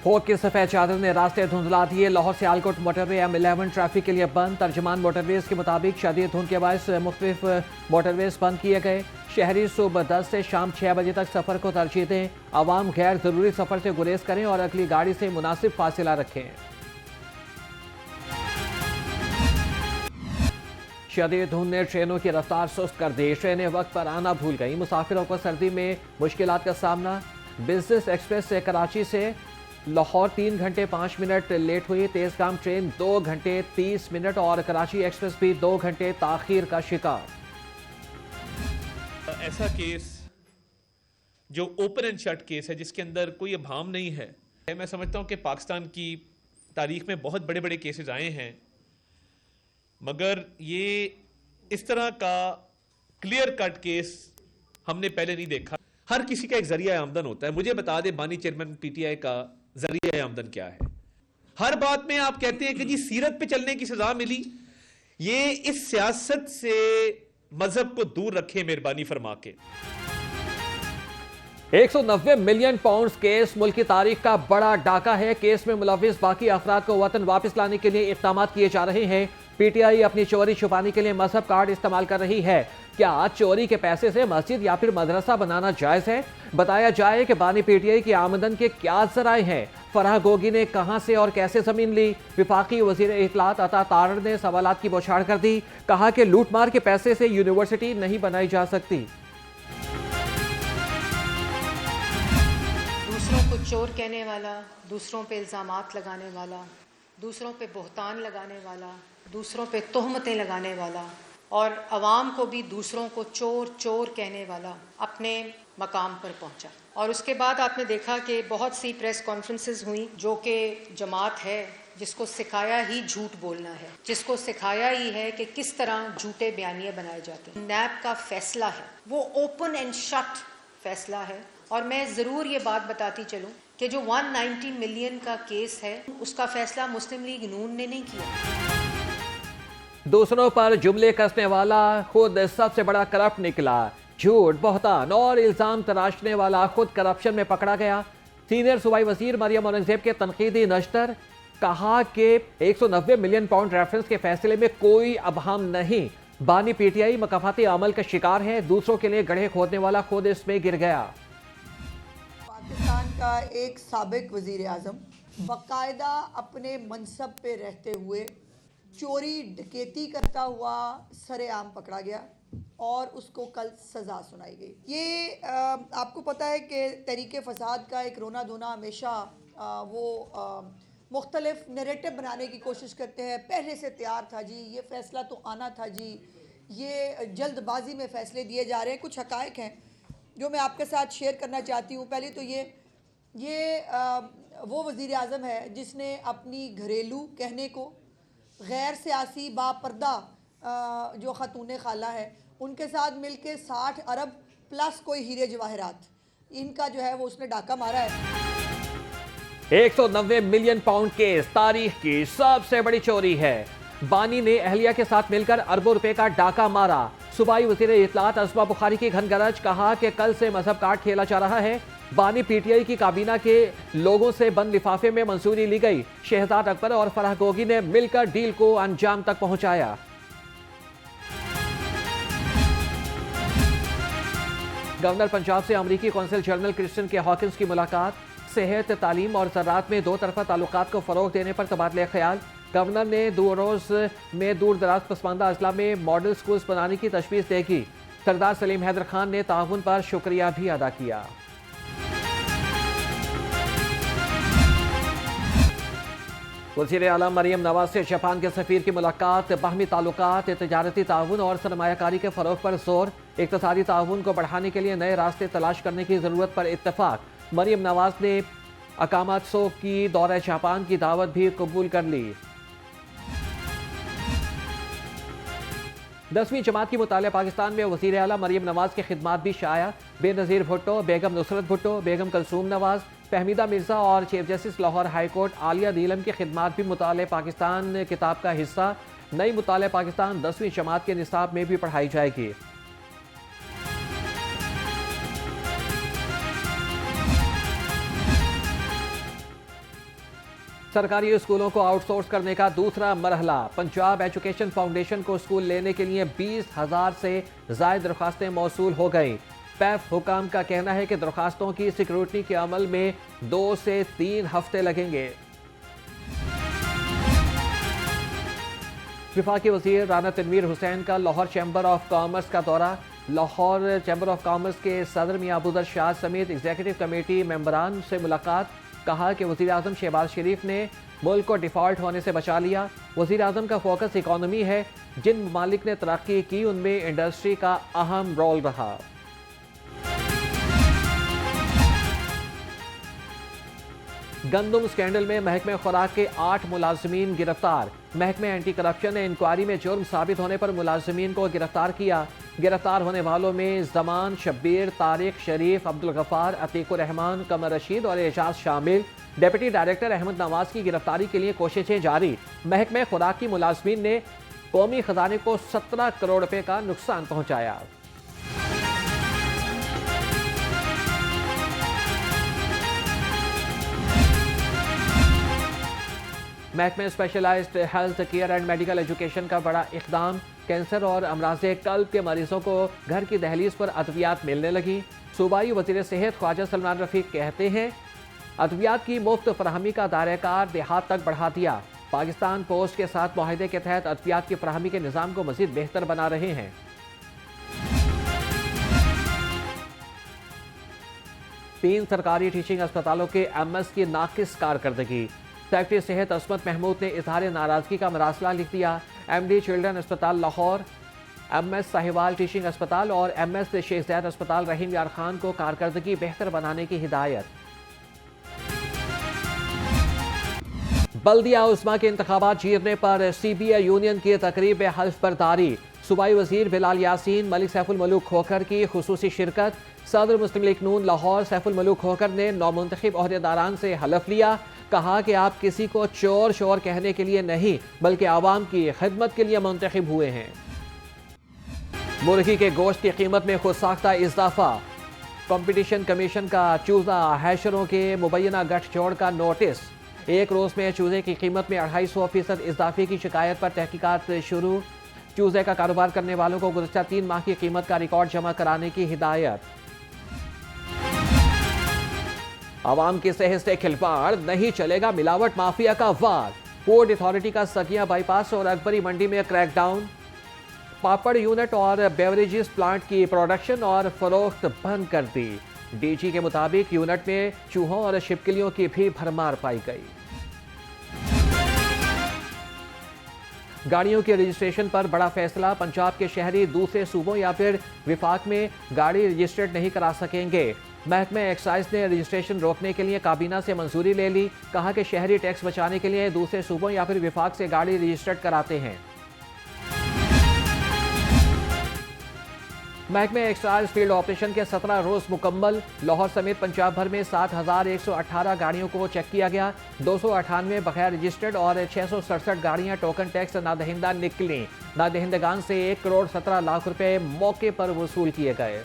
Fog की सफेद चादर ने रास्ते धुंधला दिए। Lahore Sialkot motorway M11 traffic के लिए बंद। तर्जमान मोटरवेज के मुताबिक शदीद धुंध के बायस मुख्तलिफ मोटरवेज बंद किए गए। शहरी सुबह 10 से शाम 6 बजे तक सफर को तरजीह दें। आवाम गैर जरूरी सफर से गुरेज करें और अगली गाड़ी से मुनासिब फासिला रखें। शदीद धुंध ने ट्रेनों की रफ्तार सुस्त कर दी। ट्रेनें वक्त पर आना भूल गई। मुसाफिरों को सर्दी में मुश्किलात का सामना। बिजनेस एक्सप्रेस से कराची से लाहौर 3 घंटे 5 मिनट लेट हुई। तेजगाम ट्रेन 2 घंटे 30 मिनट और कराची एक्सप्रेस भी 2 घंटे ताखीर का शिकार। ऐसा केस जो ओपन एंड शट केस है, जिसके अंदर कोई अभाम नहीं है। मैं समझता हूं कि पाकिस्तान की तारीख में बहुत बड़े बड़े केसेस आए हैं, मगर ये इस तरह का क्लियर कट केस हमने पहले नहीं देखा। हर किसी का एक जरिया आमदन होता है। मुझे बता दे बानी चेयरमैन PTI का जरिया आमदन क्या है? हर बात में आप कहते हैं कि जी सीरत पे चलने की सजा मिली। ये इस सियासत से मजहब को दूर रखे मेहरबानी फरमा के। 190 मिलियन पाउंड्स केस मुल्क की तारीख का बड़ा डाका है। केस में मुलविस बाकी अफराद को वतन वापस लाने के लिए इक़दाम किए जा रहे हैं। PTI अपनी चोरी छुपाने के लिए मजहब कार्ड इस्तेमाल कर रही है। क्या चोरी के पैसे से मस्जिद या फिर मदरसा बनाना जायज है? बताया जाए कि बानी PTI की आमदन के क्या जराए हैं। फराह गोगी ने कहां से और कैसे जमीन ली? विफाकी वजीर इत्तलात अता तारड़ ने सवालात की बौछार कर दी। कहा कि लूटमार के पैसे से यूनिवर्सिटी नहीं बनाई जा सकती। दूसरों को चोर कहने वाला, दूसरों पे इल्जामात लगाने वाला, दूसरों पे बोहतान लगाने वाला, दूसरों पे तोहमतें लगाने वाला और अवाम को भी दूसरों को चोर चोर कहने वाला अपने मकाम पर पहुंचा। और उसके बाद आपने देखा कि बहुत सी प्रेस कॉन्फ्रेंसेस हुई, जो कि जमात है जिसको सिखाया ही झूठ बोलना है, जिसको सिखाया ही है कि किस तरह झूठे बयानिए बनाए जाते हैं। नैब का फैसला है वो ओपन एंड शट फैसला है। और मैं ज़रूर ये बात बताती चलूँ कि जो 190 मिलियन का केस है, उसका फैसला मुस्लिम लीग नून ने नहीं किया। दूसरों पर जुमले कसने वाला खुद सबसे बड़ा करप्ट निकला। झूठ, बहतान और इल्जाम तराशने वाला खुद करप्शन में पकड़ा गया। सीनियर सूबाई वजीर मरियम औरंगजेब के तनकीदी नश्तर। कहा कि 190 मिलियन पाउंड रेफरेंस के फैसले में कोई अबहम नहीं। बानी PTI मकाफाती अमल का शिकार है। दूसरों के लिए गड्ढे खोदने वाला खुद इसमें गिर गया। पाकिस्तान का एक साबिक वजीर आज़म बाकायदा अपने मनसब पे रहते हुए चोरी डकैती करता हुआ सरेआम पकड़ा गया और उसको कल सज़ा सुनाई गई। ये आपको पता है कि तहरीक फसाद का एक रोना धोना हमेशा वो मुख्तलिफ नैरेटिव बनाने की कोशिश करते हैं। पहले से तैयार था जी, ये फ़ैसला तो आना था जी, ये जल्दबाजी में फ़ैसले दिए जा रहे हैं। कुछ हक़ाइक़ हैं जो मैं आपके साथ शेयर करना चाहती हूँ। पहले तो ये वो वज़ीर आज़म है जिसने अपनी घरेलू कहने को गैर सियासी बापर्दा जो ख़तून खाला है उनके साथ मिलके 60 अरब प्लस कोई हीरे जवाहरात इनका जो है वो उसने डाका मारा है। 190 मिलियन पाउंड केस तारीख की सबसे बड़ी चोरी है। बानी ने अहलिया के साथ मिलकर अरबों रुपए का डाका मारा। सूबाई वज़ीर इत्तलात असमा बुखारी की घनगरज। कहा कि कल से मजहब कार्ड खेला जा रहा है। बानी PTI की काबीना के लोगों से बंद लिफाफे में मंजूरी ली गई। शहजाद अकबर और फराह गोगी ने मिलकर डील को अंजाम तक पहुंचाया। गवर्नर पंजाब से अमरीकी कौंसिल जनरल क्रिस्टियन के हॉकिंस की मुलाकात। सेहत, तालीम और ज़राअत में दो तरफा ताल्लुकात को फ़रोग देने पर तबादले ख्याल। गवर्नर ने 2 रोज़ में दूर दराज पसमानदा अजला में मॉडल स्कूल्स बनाने की तजवीज़ देगी। सरदार सलीम हैदर खान ने ताउन पर शुक्रिया भी अदा किया। वज़ीर आला मरियम नवाज से जापान के सफ़ीर की मुलाकात। बाहमी ताल्लुकात, तजारती ताउन और सरमायाकारी के फ़रोग पर जोर। इक़्तिसादी ताउन को बढ़ाने के लिए नए रास्ते तलाश करने की ज़रूरत पर इत्तफ़ाक़। मरियम नवाज ने अकामात्सो की दौरा जापान की दावत भी कबूल कर ली। 10वीं जमात की मुतालिया पाकिस्तान में वज़ीर आला मरियम नवाज की खिदमात भी शाया। बेनज़ीर भुट्टो, बेगम नुसरत भुट्टो, बेगम कलसूम नवाज, फहमीदा मिर्ज़ा और chief justice Lahore high court Aliya Neelam की खिदमात भी मुतालिया पाकिस्तान किताब का हिस्सा। नई मुतालिया पाकिस्तान 10वीं जमात के निसाब में भी पढ़ाई जाएगी। सरकारी स्कूलों को आउटसोर्स करने का दूसरा मरहला। पंजाब एजुकेशन फाउंडेशन को स्कूल लेने के लिए 20,000 से ज़ायद दरख्वास्तें मौसूल हो गई। पैफ हुकाम का कहना है कि दरख्वास्तों की सिक्योरिटी के अमल में 2 से 3 हफ्ते लगेंगे। वफाकी वज़ीर राना तनवीर हुसैन का लाहौर चैम्बर ऑफ कॉमर्स का दौरा। लाहौर चैम्बर ऑफ कॉमर्स के सदर मियां अबूदर शाह समेत एग्जीक्यूटिव कमेटी मेंबरान से मुलाकात। कहा कि वज़ीर आज़म शहबाज शरीफ ने मुल्क को डिफ़ॉल्ट होने से बचा लिया। वज़ीर आज़म का फोकस इकॉनमी है। जिन ममालिक ने तरक्की की उनमें इंडस्ट्री का अहम रोल रहा। गंदम स्कैंडल में महकमे खुराक के 8 मुलाजमीन गिरफ्तार। महकमे एंटी करप्शन ने इंक्वायरी में जुर्म साबित होने पर मुलाजमीन को गिरफ्तार किया। गिरफ्तार होने वालों में जमान, शब्बीर, तारिक, शरीफ, अब्दुल गफ्फार, अतीकुर रहमान, कमर रशीद और एजाज शामिल। डिप्टी डायरेक्टर अहमद नवाज की गिरफ्तारी के लिए कोशिशें जारी। महकमे खुराक की मुलाजमीन ने कौमी खजाने को 17 करोड़ रुपए का नुकसान पहुंचाया। महकमे specialised health care and medical education का बड़ा इक़दाम। कैंसर और अमराज़े कल्ब के मरीजों को घर की दहलीज पर अद्वियात मिलने लगी। सूबाई वज़ीर सेहत ख्वाजा सलमान रफ़ीक कहते हैं अद्वियात की मुफ्त फराहमी का दायरेकार देहात तक बढ़ा दिया। पाकिस्तान पोस्ट के साथ मुआहदे के तहत अद्वियात की फराहमी के निज़ाम को मज़ीद बेहतर बना रहे हैं। तीन सरकारी टीचिंग अस्पतालों के MS की नाकिस कारकर्दगी। सेक्रेटरी सेहत असमत महमूद ने इजहार नाराजगी का मरासला लिख दिया। MD चिल्ड्रन अस्पताल लाहौर, MS साहिवाल टीचिंग अस्पताल और MS शेख ज़ैद अस्पताल रहीम यार खान को कारकर्दगी बेहतर बनाने की हिदायत। बल्दिया उस्मा के इंतखाबात जीतने पर CBA यूनियन की तकरीब में हल्फ बर्दारी। सूबाई वजीर बिलाल यासीन, मलिक सैफुल मलूक खोखर की खुसूसी शिरकत। सदर मुस्लिम लीग नून लाहौर सैफुल मलूक खोखर ने नौमुंतखब ओहदेदारान से हलफ लिया। कहा कि आप किसी को चोर शोर कहने के लिए नहीं बल्कि आवाम की खिदमत के लिए मुंतखब हुए हैं। मुर्गी के गोश्त की कीमत में खुद साख्ता इजाफा। कंपटीशन कमीशन का चूजा हैशरों के मुबैना गठजोड़ का नोटिस। एक रोज में चूजे की कीमत में 250% इजाफे की शिकायत पर तहकीकात शुरू। चूजे का कारोबार करने वालों को गुज़श्ता 3 माह की कीमत का रिकॉर्ड जमा कराने की हिदायत। आवाम की सेहत से खिलवाड़, नहीं चलेगा मिलावट माफिया का वार। पोर्ट अथॉरिटी का सकिया बाईपास और अकबरी मंडी में क्रैकडाउन। पापड़ यूनिट और बेवरेजेस प्लांट की प्रोडक्शन और फरोख्त बंद कर दी। DG के मुताबिक यूनिट में चूहों और छिपकलियों की भी भरमार पाई गई। गाड़ियों के रजिस्ट्रेशन पर बड़ा फैसला। पंजाब के शहरी दूसरे सूबों या फिर विफाक में गाड़ी रजिस्टर्ड नहीं करा सकेंगे। महकमे एक्साइज ने रजिस्ट्रेशन रोकने के लिए काबीना से मंजूरी ले ली। कहा कि शहरी टैक्स बचाने के लिए दूसरे सूबों या फिर विफाक से गाड़ी रजिस्टर्ड कराते हैं। महकमे एक्साइज फील्ड ऑपरेशन के 17 रोज मुकम्मल। लाहौर समेत पंजाब भर में 7,118 गाड़ियों को चेक किया गया। 298 बगैर रजिस्टर्ड और 667 गाड़ियां टोकन टैक्स नादहिंदा निकली। नादहिंदगान से 1 करोड़ 17 लाख रुपए मौके पर वसूल किए गए।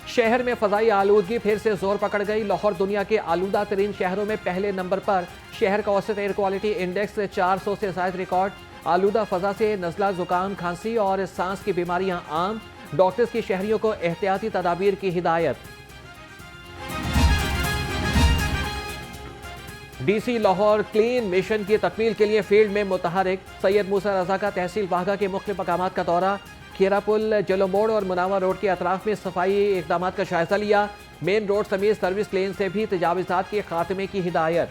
शहर में फजाई आलूदगी फिर से जोर पकड़ गई। लाहौर दुनिया के आलूदा तरीन शहरों में पहले नंबर पर। शहर का औसत एयर क्वालिटी इंडेक्स 400 से ज़ायद रिकॉर्ड। आलूदा फजा से नज़ला, जुकाम, खांसी और सांस की बीमारियां आम। डॉक्टर्स की शहरियों को एहतियाती तदाबीर की हिदायत। DC लाहौर क्लीन मिशन की तकमील के लिए फील्ड में मुतहरिक। सैयद मूसा रजा का तहसील बागा के मुख्तलिफ मकामात का दौरा। खीरा पुल, जलो मोड़ और मुनावर रोड के अतराफ में सफाई इकदाम का जायजा लिया। मेन रोड समेत सर्विस लेन से भी तजावुज़ात के खात्मे की हिदायत।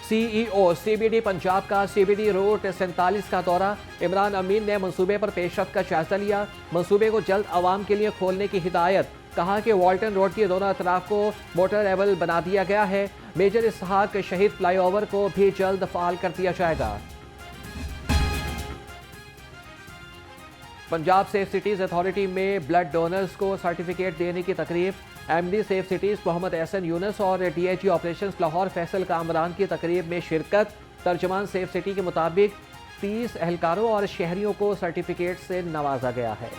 CEO CBD पंजाब का CBD रोड 47 का दौरा। इमरान अमीन ने मंसूबे पर पेशरफ्त का जायजा लिया। मंसूबे को जल्द आवाम के लिए खोलने की हिदायत। कहा कि वाल्टन रोड के दोनों अतराफ को मोटरेबल बना दिया गया है। मेजर इसहाक शहीद फ्लाईओवर को भी जल्द फाल कर दिया जाएगा। पंजाब सेफ सिटीज अथॉरिटी में ब्लड डोनर्स को सर्टिफिकेट देने की तकरीब। MD safe cities Mohammad Ehsan Younis और DIG ऑपरेशंस लाहौर फैसल कामरान की तकरीब में शिरकत। तर्जमान सेफ सिटी के मुताबिक 30 एहलकारों और शहरियों को सर्टिफिकेट से नवाजा गया है।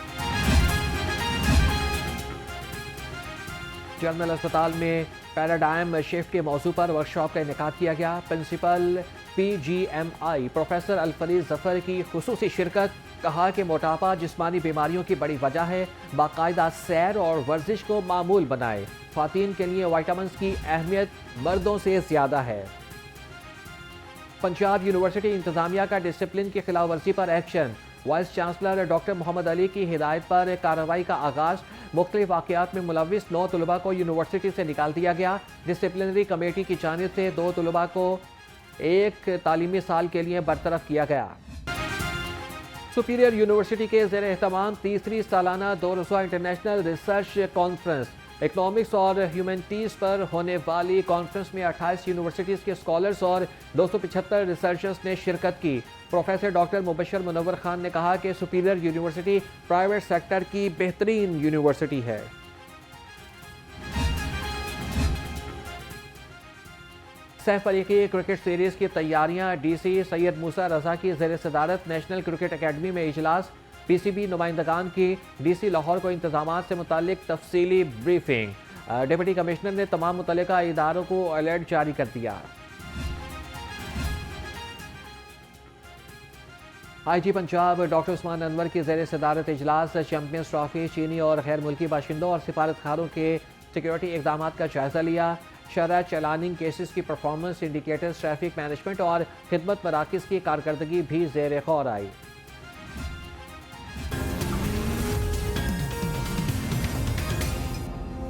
जनरल अस्पताल में पैराडाइम शिफ्ट के मौजू पर वर्कशॉप का इनेकाद किया गया। प्रिंसिपल PGMI प्रोफेसर अलफरीज जफर की खुसूसी शिरकत। कहा कि मोटापा जिस्मानी बीमारियों की बड़ी वजह है, बाकायदा सैर और वर्जिश को मामूल बनाए। ख्वातीन के लिए विटामिन की अहमियत मर्दों से ज्यादा है। पंजाब यूनिवर्सिटी इंतजामिया का डिसिप्लिन की खिलाफ वर्जी पर action. Vice chancellor doctor Mohammad Ali की हिदायत पर कार्रवाई का आगाज। मुख्तलिफ वाक़यात में मुलविस 9 तलबा को यूनिवर्सिटी से निकाल दिया गया। डिसिप्लिनरी कमेटी की जानिब से 2 तलबा को एक तालीमी साल के लिए बरतरफ किया गया। सुपीरियर यूनिवर्सिटी के ज़ेर एहतमाम 3री सालाना 2 रोज़ा इंटरनेशनल रिसर्च कॉन्फ्रेंस इकनॉमिक्स और ह्यूमैनिटीज़ पर होने वाली कॉन्फ्रेंस में 28 यूनिवर्सिटीज़ के स्कॉलर्स और 275 रिसर्चर्स ने शिरकत की। प्रोफेसर डॉक्टर मुबशर मुनव्वर खान ने कहा कि सुपीरियर यूनिवर्सिटी प्राइवेट सेक्टर की बेहतरीन यूनिवर्सिटी है। सह फरीकी क्रिकेट सीरीज की तैयारियां। DC सैयद मूसा रजा की ज़ेर सदारत नेशनल क्रिकेट अकेडमी में इजलास। PCB नुमाइंदगान की DC लाहौर को इंतजामात से मुतालिक तफसीली ब्रीफिंग। डिप्टी कमिश्नर ने तमाम मुतल्लिका इदारों को अलर्ट जारी कर दिया। IG पंजाब डॉक्टर उस्मान अनवर की ज़ेर सदारत इजलास। चैंपियंस ट्रॉफी, चीनी और गैर मुल्की बाशिंदों और सिफारतखारों के सिक्योरिटी इकदाम का जायजा लिया। शरह चलानिंग केसेस की परफॉर्मेंस इंडिकेटर्स, ट्रैफिक मैनेजमेंट और खिदमत मराकज़ की कारकर्दगी भी ज़ेर गौर आई।